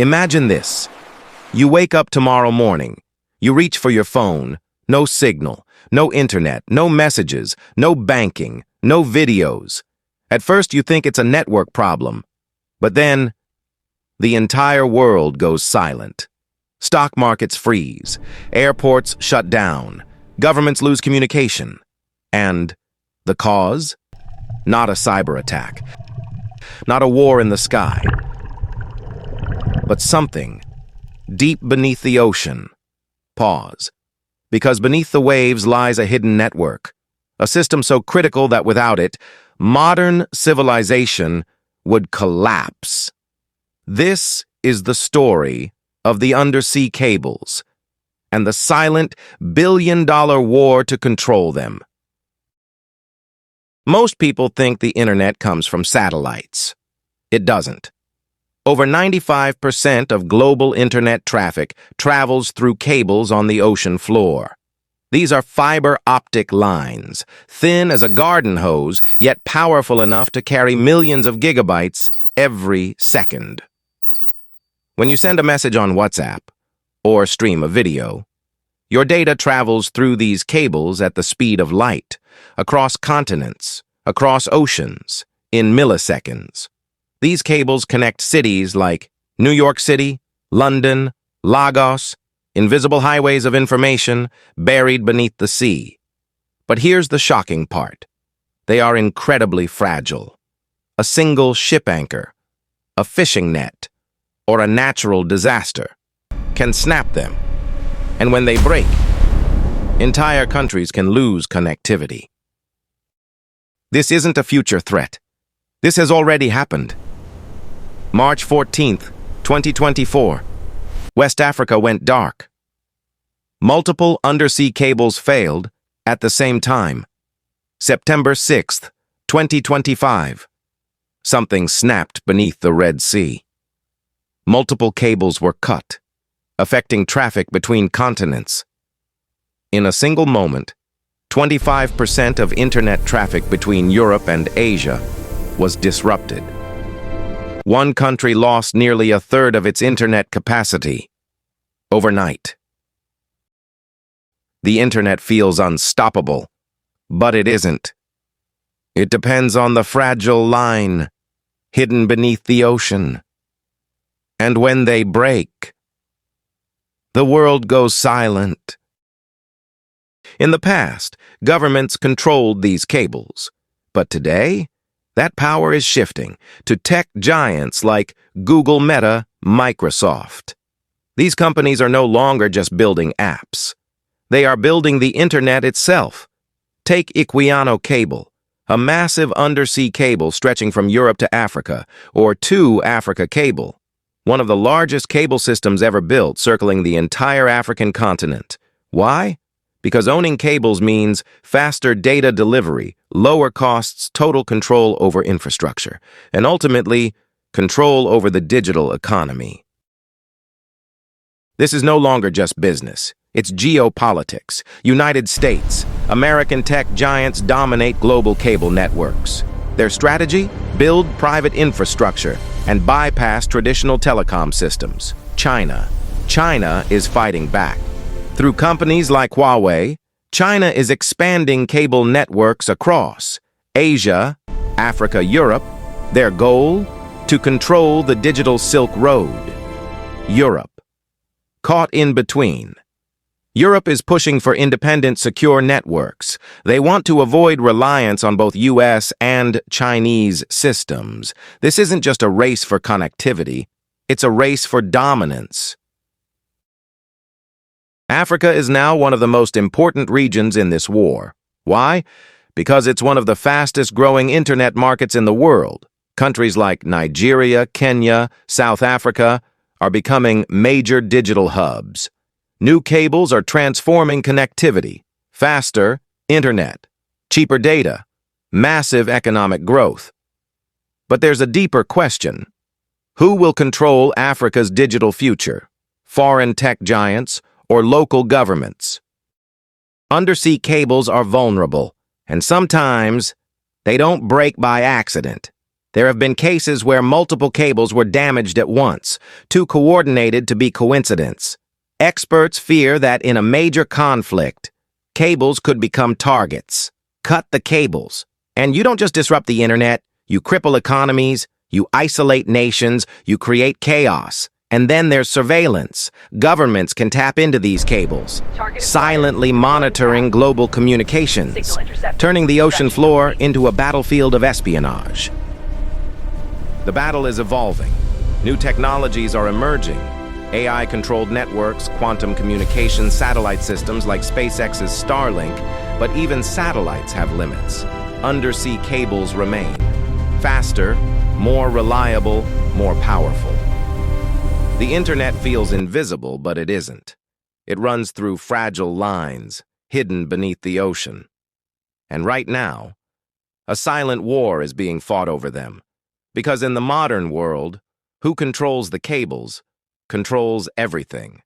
Imagine this. You wake up tomorrow morning. You reach for your phone. No signal, no internet, no messages, no banking, no videos. At first you think it's a network problem. But then, the entire world goes silent. Stock markets freeze. Airports shut down. Governments lose communication. And the cause? Not a cyber attack. Not a war in the sky. But something deep beneath the ocean. Pause. Because beneath the waves lies a hidden network. A system so critical that without it, modern civilization would collapse. This is the story of the undersea cables and the silent billion-dollar war to control them. Most people think the internet comes from satellites. It doesn't. Over 95% of global internet traffic travels through cables on the ocean floor. These are fiber-optic lines, thin as a garden hose, yet powerful enough to carry millions of gigabytes every second. When you send a message on WhatsApp or stream a video, your data travels through these cables at the speed of light, across continents, across oceans, in milliseconds. These cables connect cities like New York City, London, Lagos, invisible highways of information buried beneath the sea. But here's the shocking part. They are incredibly fragile. A single ship anchor, a fishing net, or a natural disaster can snap them. And when they break, entire countries can lose connectivity. This isn't a future threat. This has already happened. March 14th, 2024. West Africa went dark. Multiple undersea cables failed at the same time. September 6th, 2025. Something snapped beneath the Red Sea. Multiple cables were cut, affecting traffic between continents. In a single moment, 25% of internet traffic between Europe and Asia was disrupted. One country lost nearly a third of its internet capacity overnight. The internet feels unstoppable, but it isn't. It depends on the fragile line hidden beneath the ocean. And when they break, the world goes silent. In the past, governments controlled these cables, but today, that power is shifting to tech giants like Google, Meta, Microsoft. These companies are no longer just building apps. They are building the internet itself. Take Equiano Cable, a massive undersea cable stretching from Europe to Africa, or To Africa Cable, one of the largest cable systems ever built circling the entire African continent. Why? Because owning cables means faster data delivery, lower costs, total control over infrastructure, and ultimately, control over the digital economy. This is no longer just business. It's geopolitics. United States, American tech giants dominate global cable networks. Their strategy? Build private infrastructure and bypass traditional telecom systems. China is fighting back. Through companies like Huawei, China is expanding cable networks across Asia, Africa, Europe. Their goal? To control the digital Silk Road. Europe, caught in between. Europe is pushing for independent, secure networks. They want to avoid reliance on both US and Chinese systems. This isn't just a race for connectivity, it's a race for dominance. Africa is now one of the most important regions in this war. Why? Because it's one of the fastest-growing internet markets in the world. Countries like Nigeria, Kenya, South Africa are becoming major digital hubs. New cables are transforming connectivity, faster internet, cheaper data, massive economic growth. But there's a deeper question. Who will control Africa's digital future? Foreign tech giants or local governments? Undersea cables are vulnerable, and sometimes they don't break by accident. There have been cases where multiple cables were damaged at once, too coordinated to be coincidence. Experts fear that in a major conflict, cables could become targets. Cut the cables. And you don't just disrupt the internet, you cripple economies, you isolate nations, you create chaos. And then there's surveillance. Governments can tap into these cables, silently monitoring global communications, turning the ocean floor into a battlefield of espionage. The battle is evolving. New technologies are emerging. AI-controlled networks, quantum communication, satellite systems like SpaceX's Starlink, but even satellites have limits. Undersea cables remain. Faster, more reliable, more powerful. The internet feels invisible, but it isn't. It runs through fragile lines, hidden beneath the ocean. And right now, a silent war is being fought over them. Because in the modern world, who controls the cables controls everything.